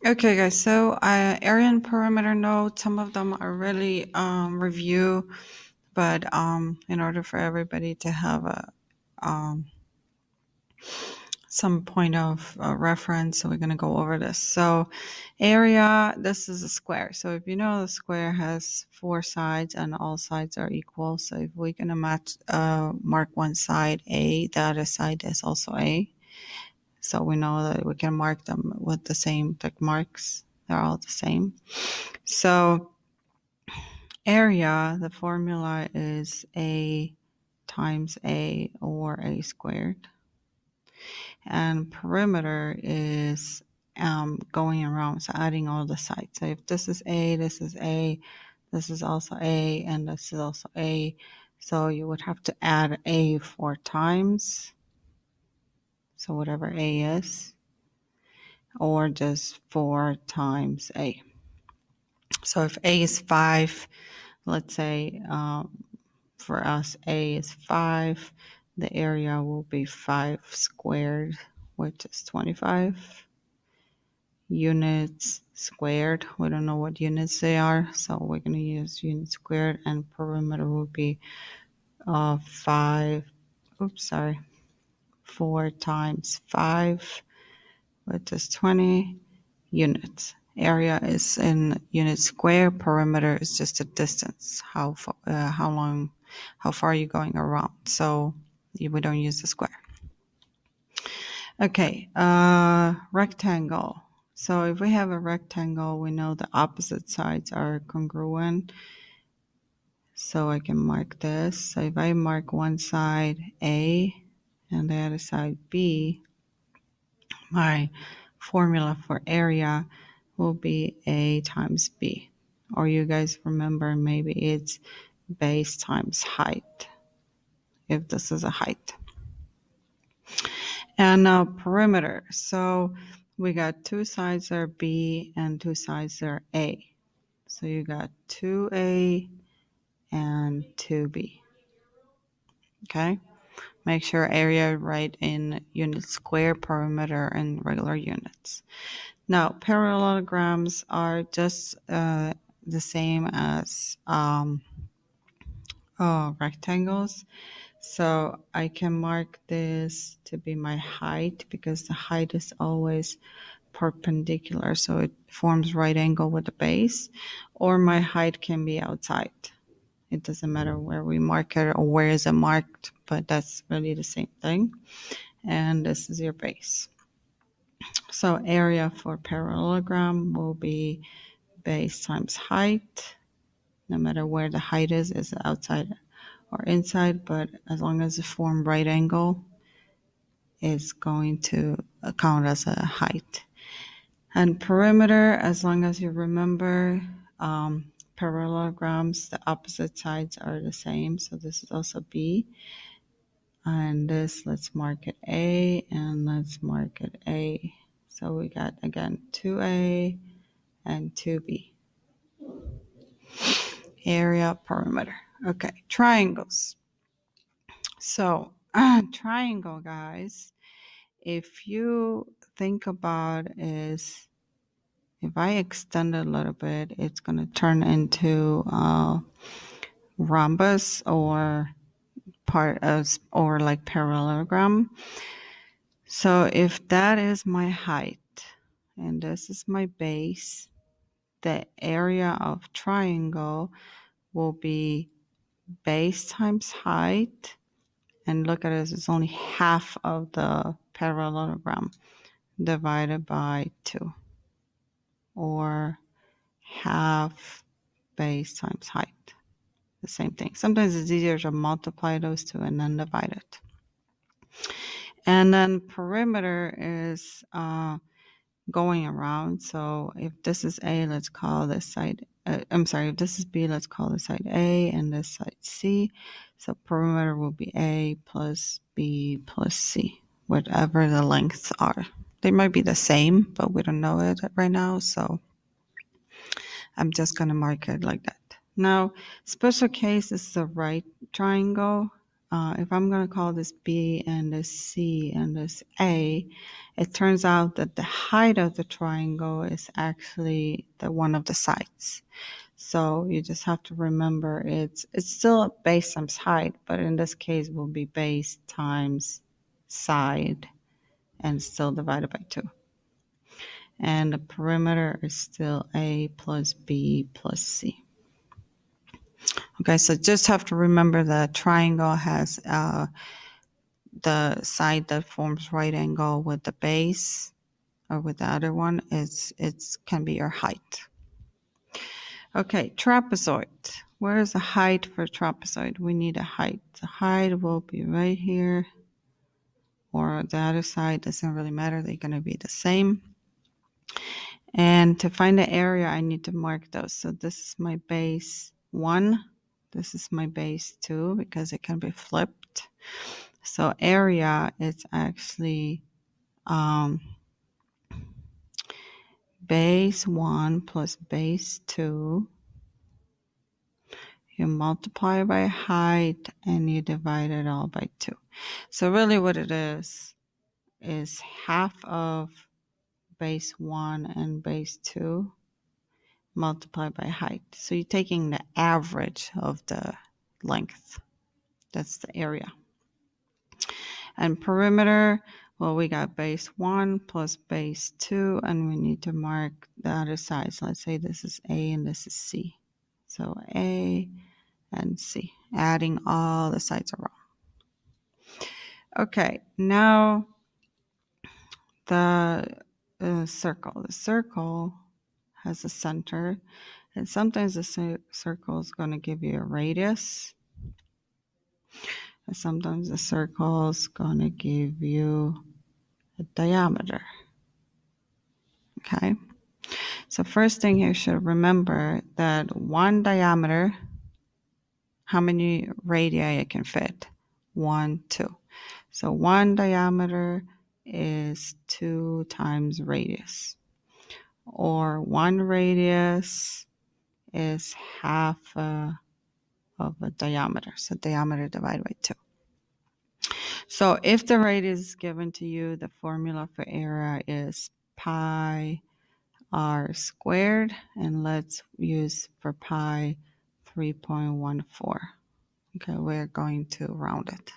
Okay, guys. So, area and perimeter notes. Some of them are really review, but in order for everybody to have a um, some point of reference, so we're going to go over this. So, area. This is a square. So, if you know the square has four sides and all sides are equal. So, if we're going to mark one side A, the other side is also A. So we know that we can mark them with the same tick marks. They're all the same. So area, the formula is A times A or A squared. And perimeter is going around, so adding all the sides. So if this is A, this is A, this is also A, and this is also A. So you would have to add A 4 times. So whatever A is, or just 4 times A. So if A is 5, let's say for us A is 5, the area will be 5 squared, which is 25 units squared. We don't know what units they are, so we're going to use units squared, and perimeter will be 4 times 5, which is 20 units. Area is in units square. Perimeter is just a distance. How far you're going around. So we don't use the square. Okay, rectangle. So if we have a rectangle, we know the opposite sides are congruent. So I can mark this. So if I mark one side A and the other side B, my formula for area will be A times B. Or you guys remember, maybe it's base times height, if this is a height. And now perimeter. So we got two sides are B and two sides are A. So you got 2A and 2B. Okay? Make sure area right in units square, perimeter, and regular units. Now, parallelograms are just the same as rectangles. So I can mark this to be my height because the height is always perpendicular. So it forms right angle with the base, or my height can be outside. It doesn't matter where we mark it or where is it marked, but that's really the same thing. And this is your base. So area for parallelogram will be base times height. No matter where the height is it outside or inside, but as long as it form right angle, it's going to count as a height. And perimeter, as long as you remember, parallelograms, the opposite sides are the same. So this is also B. And this, let's mark it A, and let's mark it A. So we got, again, 2A and 2B. Area, perimeter. Okay, triangles. So, triangle, guys, if you think about is, if I extend it a little bit, it's going to turn into rhombus or or like parallelogram. So if that is my height and this is my base, the area of triangle will be base times height. And look at it, it's only half of the parallelogram divided by 2, or half base times height. The same thing. Sometimes it's easier to multiply those two and then divide it. And then perimeter is going around. So if this is A, let's call this side, if this is B, let's call this side A and this side C. So perimeter will be A plus B plus C, whatever the lengths are. They might be the same, but we don't know it right now. So I'm just going to mark it like that. Now, special case is the right triangle. if I'm going to call this B and this C and this A, it turns out that the height of the triangle is actually the one of the sides. So you just have to remember it's still base times height, but in this case will be base times side and still divided by 2. And the perimeter is still A plus B plus C. Okay, so just have to remember that triangle has the side that forms right angle with the base or with the other one. It's can be your height. Okay, trapezoid. Where is the height for trapezoid? We need a height. The height will be right here, or the other side, doesn't really matter. They're going to be the same. And to find the area, I need to mark those. So this is my base 1. This is my base 2 because it can be flipped. So area is actually base 1 plus base 2. You multiply by height and you divide it all by 2. So really what it is half of base 1 and base 2 multiplied by height. So you're taking the average of the length. That's the area. And perimeter, well, we got base 1 plus base 2, and we need to mark the other sides. Let's say this is A and this is C. So A and C, adding all the sides around. Okay, now the circle. The circle has a center, and sometimes the circle is going to give you a radius, and sometimes the circle is going to give you a diameter. Okay, so first thing you should remember that one diameter, how many radii it can fit? 1, 2. So one diameter is 2 times radius, or one radius is half of a diameter. So diameter divided by 2. So if the radius is given to you, the formula for area is pi r squared, and let's use for pi 3.14. Okay, we're going to round it.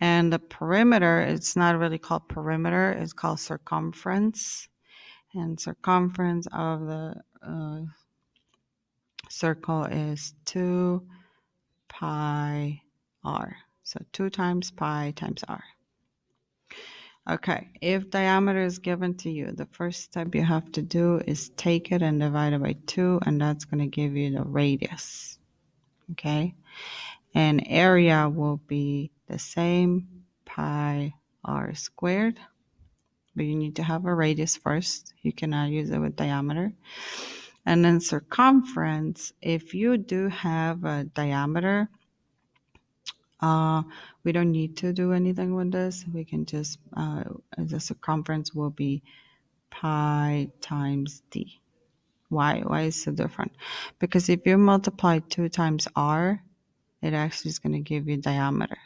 And the perimeter, it's not really called perimeter, it's called circumference. And circumference of the circle is 2 pi r. So 2 times pi times r. Okay, if diameter is given to you, the first step you have to do is take it and divide it by 2, and that's going to give you the radius. Okay, and area will be the same, pi r squared, but you need to have a radius first. You cannot use it with diameter. And then circumference, if you do have a diameter, we don't need to do anything with this. We can just, the circumference will be pi times d. Why is it so different? Because if you multiply 2 times r, it actually is going to give you diameter.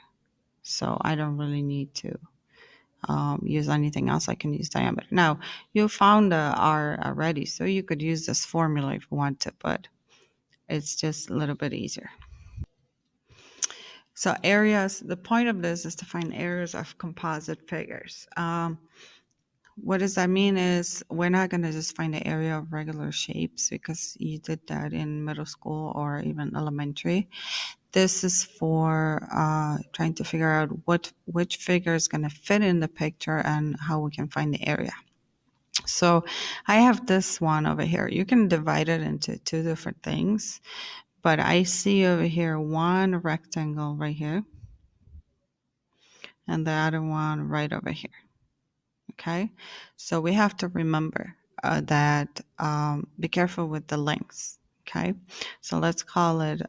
So I don't really need to use anything else. I can use diameter. Now, you found the r already, so you could use this formula if you want to, but it's just a little bit easier. So areas, the point of this is to find areas of composite figures. What does that mean is we're not going to just find the area of regular shapes because you did that in middle school or even elementary. This is for trying to figure out which figure is going to fit in the picture and how we can find the area. So I have this one over here. You can divide it into 2 different things, but I see over here one rectangle right here and the other one right over here. Okay, so we have to remember that be careful with the lengths. Okay, so let's call it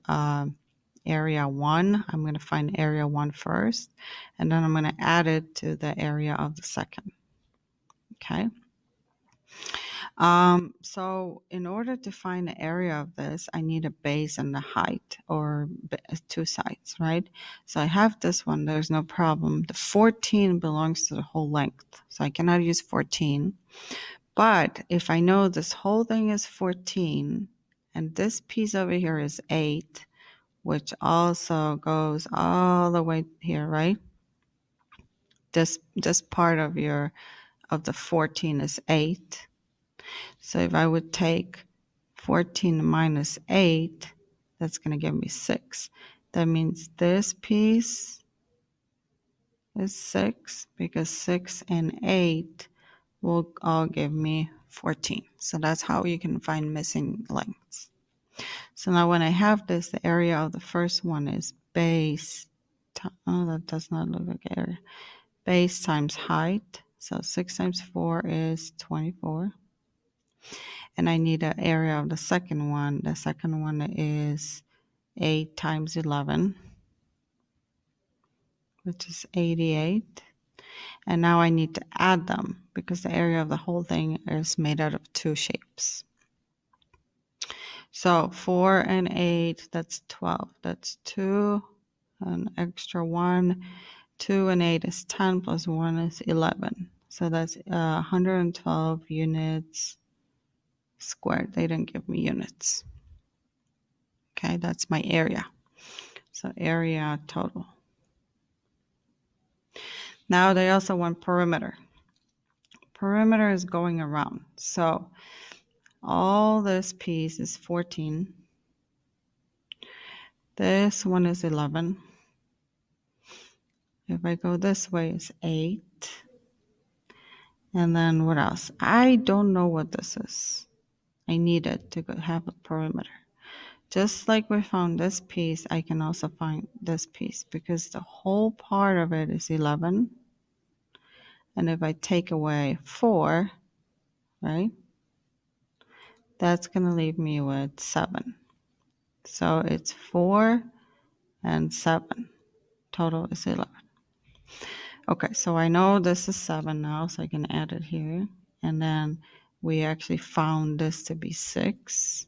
area 1. I'm going to find area 1 first, and then I'm going to add it to the area of the second. Okay, So in order to find the area of this, I need a base and the height, or two sides, right? So I have this one, there's no problem. The 14 belongs to the whole length, so I cannot use 14. But if I know this whole thing is 14, and this piece over here is 8, which also goes all the way here, right? This part of the 14 is 8. So if I would take 14 minus 8, that's going to give me 6. That means this piece is 6, because 6 and 8 will all give me 14. So that's how you can find missing lengths. So now when I have this, the area of the first one is base. Oh, that does not look like area. Base times height. So 6 times 4 is 24. And I need an area of the second one. The second one is 8 times 11, which is 88. And now I need to add them, because the area of the whole thing is made out of two shapes. So 4 and 8, that's 12. That's 2, an extra 1. 2 and 8 is 10, plus 1 is 11. So that's 112 units squared. They didn't give me units. Okay, that's my area. So area total. Now they also want perimeter. Perimeter is going around. So all this piece is 14. This one is 11. If I go this way, it's 8. And then what else? I don't know what this is. I need it to have a perimeter. Just like we found this piece, I can also find this piece, because the whole part of it is 11. And if I take away 4, right, that's going to leave me with 7. So it's 4 and 7. Total is 11. Okay, so I know this is 7 now, so I can add it here. And then we actually found this to be 6.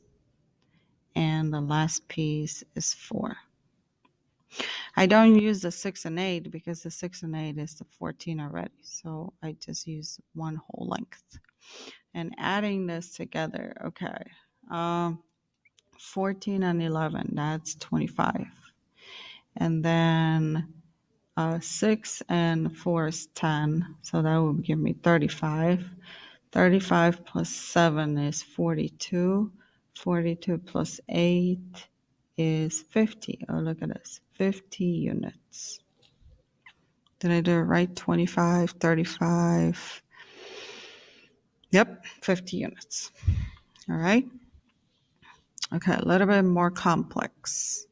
And the last piece is 4. I don't use the 6 and 8, because the 6 and 8 is the 14 already. So I just use one whole length. And adding this together, okay. 14 and 11, that's 25. And then 6 and 4 is 10, so that will give me 35. 35 plus 7 is 42. 42 plus 8 is 50. Oh, look at this, 50 units. Did I do it right? 25, 35. Yep, 50 units. All right. Okay, a little bit more complex.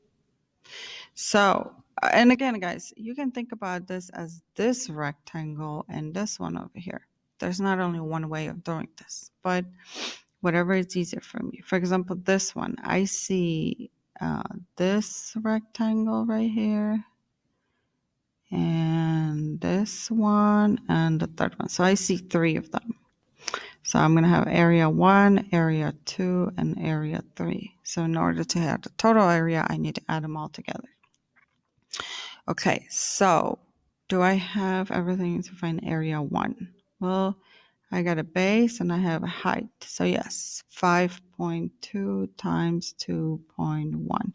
So, and again, guys, you can think about this as this rectangle and this one over here. There's not only one way of doing this, but whatever is easier for me. For example, this one, I see this rectangle right here, and this one, and the third one. So I see 3 of them. So I'm going to have area 1, area 2, and area 3. So in order to have the total area, I need to add them all together. Okay, so do I have everything to find area 1? Well, I got a base and I have a height. So yes, 5.2 times 2.1.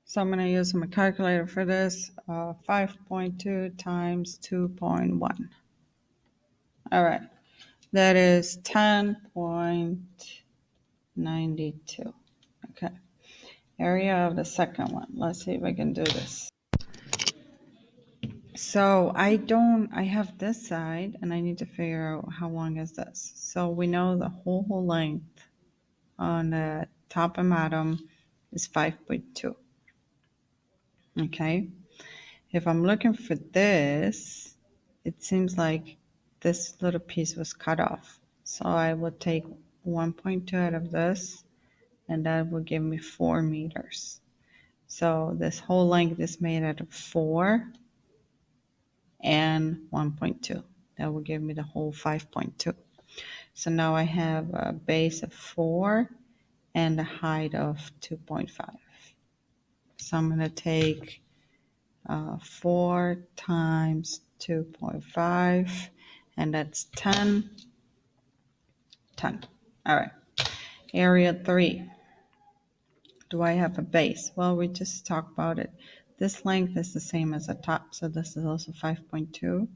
So I'm going to use my calculator for this. 5.2 times 2.1. All right, that is 10.92. Okay, area of the second one. Let's see if I can do this. So I have this side and I need to figure out how long is this. So we know the whole length on the top and bottom is 5.2. Okay. If I'm looking for this, it seems like this little piece was cut off. So I would take 1.2 out of this, and that would give me 4 meters. So this whole length is made out of 4 and 1.2. That will give me the whole 5.2. So now I have a base of 4 and a height of 2.5. So I'm going to take 4 times 2.5, and that's 10. 10. All right. Area 3. Do I have a base? Well, we just talked about it. This length is the same as the top, so this is also 5.2.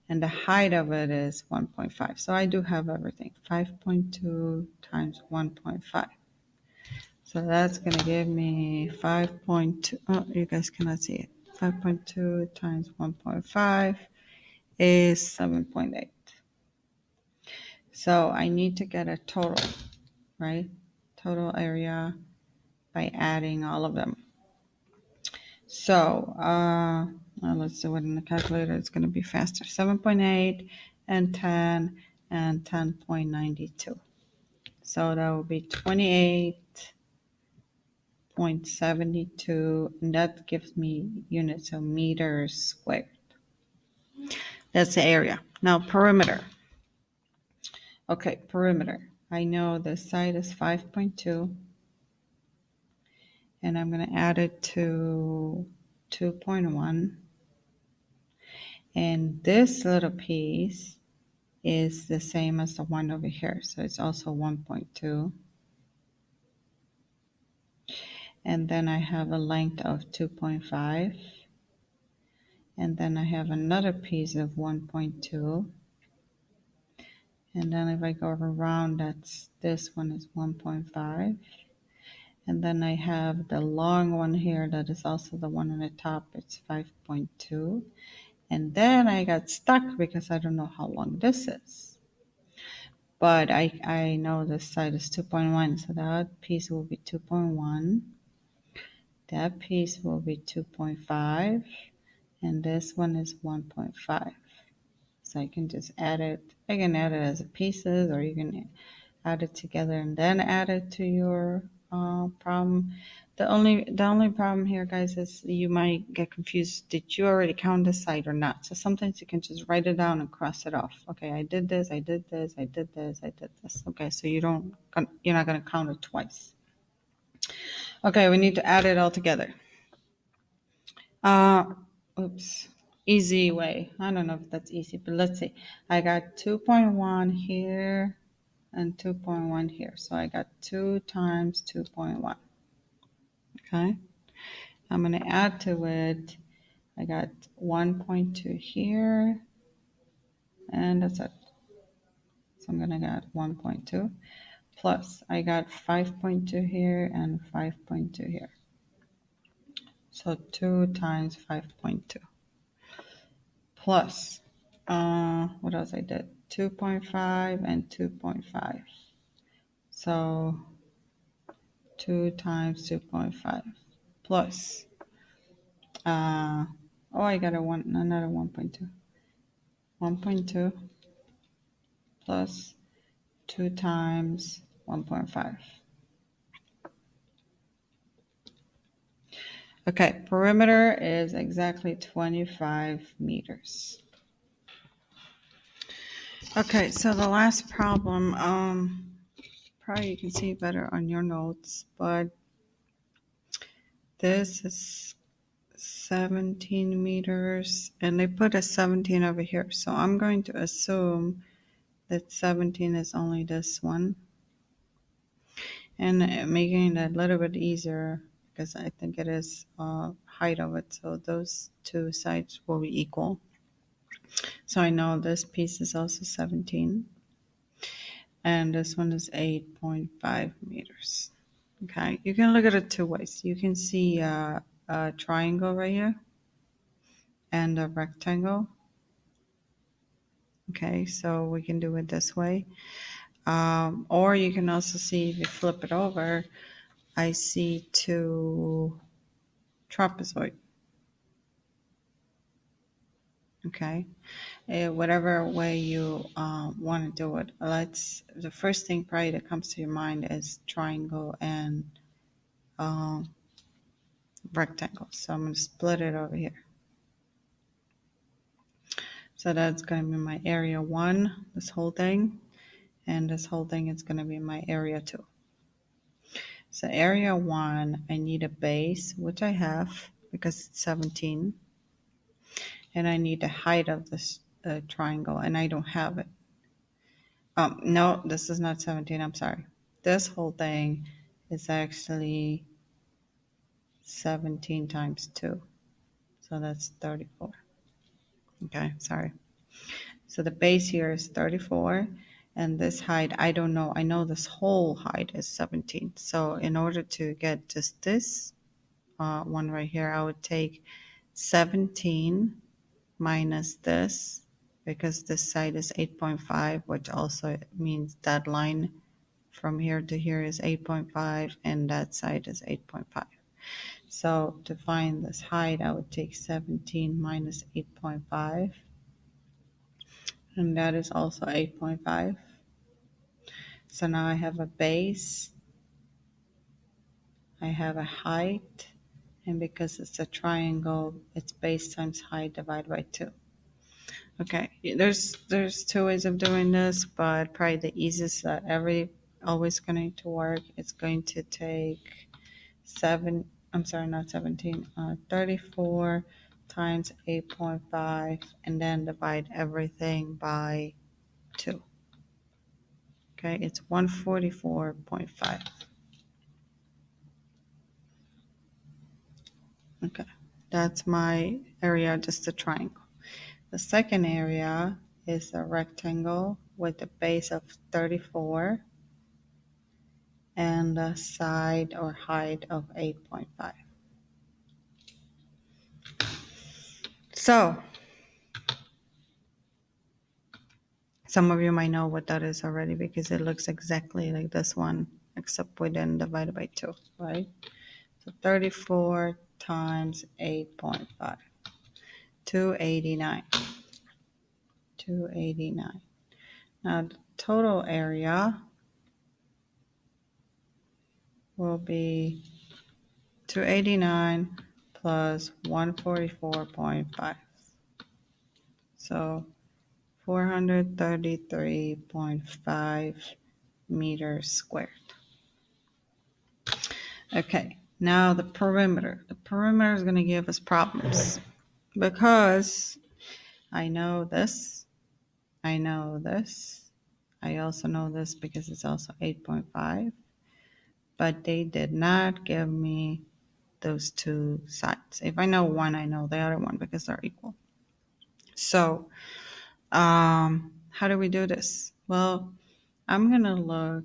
And the height of it is 1.5. So I do have everything. 5.2 times 1.5. So that's going to give me 5.2. Oh, you guys cannot see it. 5.2 times 1.5 is 7.8. So I need to get a total, right? Total area by adding all of them. So let's do it in the calculator. It's going to be faster. 7.8 and 10 and 10.92. So that will be 28.72, and that gives me units of meters squared. That's the area. Now perimeter. Okay, perimeter. I know the side is 5.2, and I'm going to add it to 2.1. And this little piece is the same as the one over here. So it's also 1.2. And then I have a length of 2.5. And then I have another piece of 1.2. And then if I go around, this one is 1.5. And then I have the long one here that is also the one on the top. It's 5.2. And then I got stuck because I don't know how long this is. But I know this side is 2.1, so that piece will be 2.1. That piece will be 2.5, and this one is 1.5. So I can just add it. I can add it as pieces, or you can add it together and then add it to your problem. The only problem here, guys, is you might get confused. Did you already count this side or not? So sometimes you can just write it down and cross it off. Okay, I did this, I did this, I did this, I did this. Okay, so you're not going to count it twice. Okay, we need to add it all together. Oops. Easy way. I don't know if that's easy, but let's see. I got 2.1 here and 2.1 here. So I got 2 times 2.1. Okay. I'm going to add to it. I got 1.2 here, and that's it. So I'm going to get 1.2 plus I got 5.2 here and 5.2 here. So 2 times 5.2 plus what else I did? 2.5 and 2.5. So 2 times 2.5 plus I got another 1.2. 1.2 plus 2 times 1.5. Okay, perimeter is exactly 25 meters. Okay, so the last problem, probably you can see better on your notes, but this is 17 meters, and they put a 17 over here. So I'm going to assume that 17 is only this one, and making it a little bit easier because I think it is height of it. So those two sides will be equal. So I know this piece is also 17, and this one is 8.5 meters. Okay, you can look at it two ways. You can see a triangle right here and a rectangle. Okay, so we can do it this way. Or you can also see, if you flip it over, I see two trapezoid. Okay, whatever way you want to do it. The first thing probably that comes to your mind is triangle and rectangle. So I'm going to split it over here. So that's going to be my area 1, this whole thing. and this whole thing is going to be my area 2. So area 1, I need a base, which I have because it's 17, and I need the height of this triangle, and I don't have it. No, this is not 17, I'm sorry. This whole thing is actually 17 times 2, so that's 34. Okay, sorry. So the base here is 34, and this height, I don't know. I know this whole height is 17. So in order to get just this one right here, I would take 17 minus this, because this side is 8.5, which also means that line from here to here is 8.5, and that side is 8.5. So to find this height, I would take 17 minus 8.5, and that is also 8.5. So now I have a base, I have a height, and because it's a triangle, it's base times height divided by 2. Okay, there's two ways of doing this, but probably the easiest that always going to work, it's going to take 34 times 8.5, and then divide everything by 2. Okay, it's 144.5. Okay, that's my area, just a triangle. The second area is a rectangle with a base of 34 and a side or height of 8.5. So some of you might know what that is already because it looks exactly like this one, except we didn't divide it by 2, right? So 34 times 8.5, 289. 289. Now the total area will be 289 plus 144.5. So 433.5 meters squared. Okay, now the perimeter. The perimeter is going to give us problems because I know this, I know this, I also know this because it's also 8.5, but they did not give me those two sides. If I know one, I know the other one because they're equal. So how do we do this? Well, I'm going to look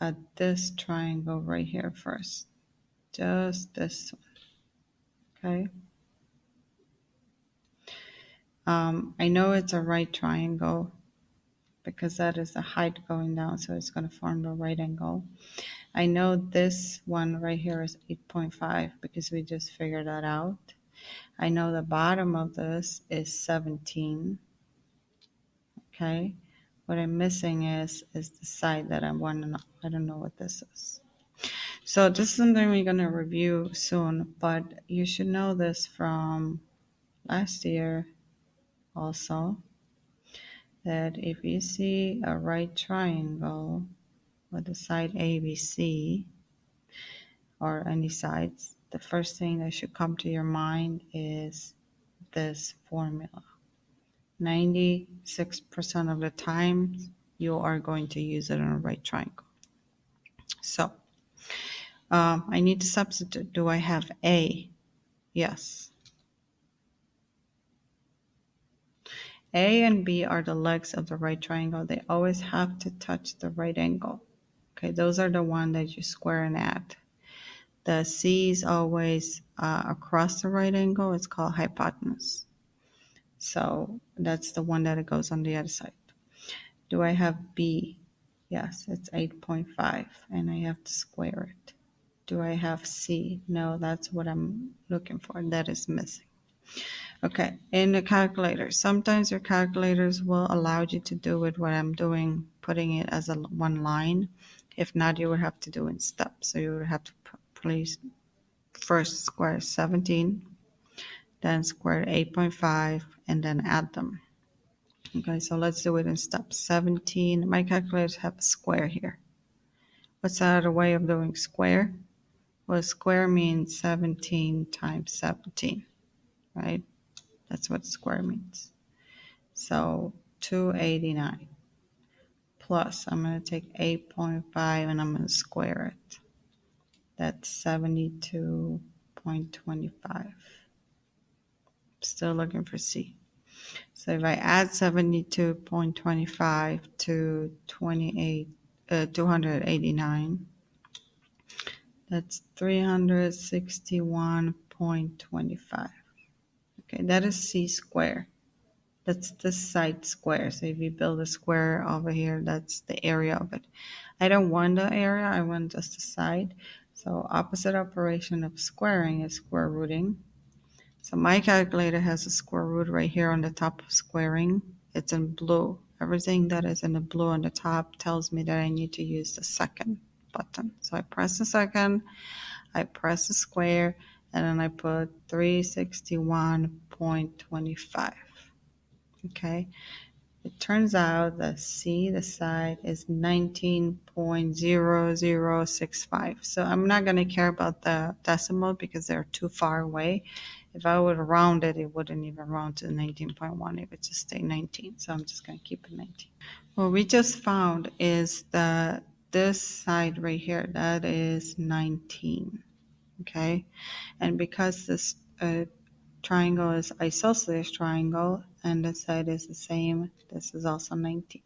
at this triangle right here first. Just this one. Okay. I know it's a right triangle because that is the height going down, so it's going to form the right angle. I know this one right here is 8.5 because we just figured that out. I know the bottom of this is 17. Okay. What I'm missing is the side that I want to know. I don't know what this is. So this is something we're going to review soon, but you should know this from last year also, that if you see a right triangle with the side ABC or any sides, the first thing that should come to your mind is this formula. 96% of the time, you are going to use it on a right triangle. So I need to substitute. Do I have A? Yes. A and B are the legs of the right triangle. They always have to touch the right angle. Okay, those are the one that you square and add. The C is always across the right angle. It's called hypotenuse. So that's the one that it goes on the other side. Do I have B? Yes, it's 8.5, and I have to square it. Do I have C? No, that's what I'm looking for. That is missing. Okay, in the calculator, sometimes your calculators will allow you to do it what I'm doing, putting it as a one line. If not, you would have to do it in steps. So you would have to please first square 17, then square 8.5, and then add them. Okay, so let's do it in steps. 17, my calculators have a square here. What's the other way of doing square? Well, square means 17 times 17, right? That's what square means. So 289 plus, I'm going to take 8.5 and I'm going to square it. That's 72.25. Still looking for C. So if I add 72.25 to 289, that's 361.25. Okay, that is C square. That's the side square. So if you build a square over here, that's the area of it. I don't want the area, I want just the side. So opposite operation of squaring is square rooting. So my calculator has a square root right here on the top of squaring. It's in blue. Everything that is in the blue on the top tells me that I need to use the second button. So I press the second, I press the square, and then I put 361.25. Okay. It turns out that C, the side, is 19.0065. So I'm not going to care about the decimal because they're too far away. If I would round it, it wouldn't even round to 19.1. It would just stay 19. So I'm just going to keep it 19. What we just found is that this side right here, that is 19. Okay. And because this triangle is isosceles triangle and the side is the same, this is also 19.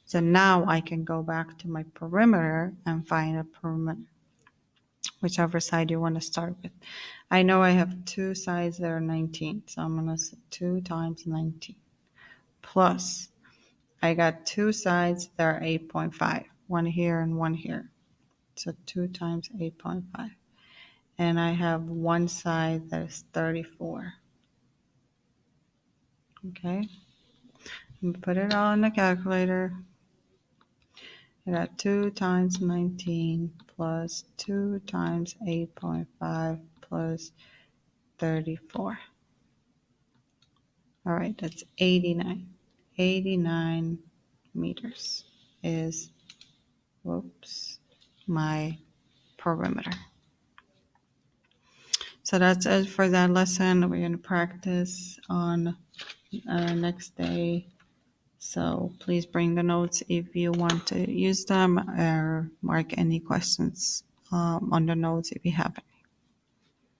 So now I can go back to my perimeter and find a perimeter, whichever side you want to start with. I know I have two sides that are 19, so I'm going to say 2 times 19 plus I got two sides that are 8.5, one here and one here. So 2 times 8.5. And I have one side that is 34. Okay. Put it all in the calculator. I got 2 times 19 plus 2 times 8.5 plus 34. All right, that's 89. 89 meters is, whoops, my perimeter. So that's it for that lesson. We're going to practice on next day. So please bring the notes if you want to use them or mark any questions on the notes if you have it.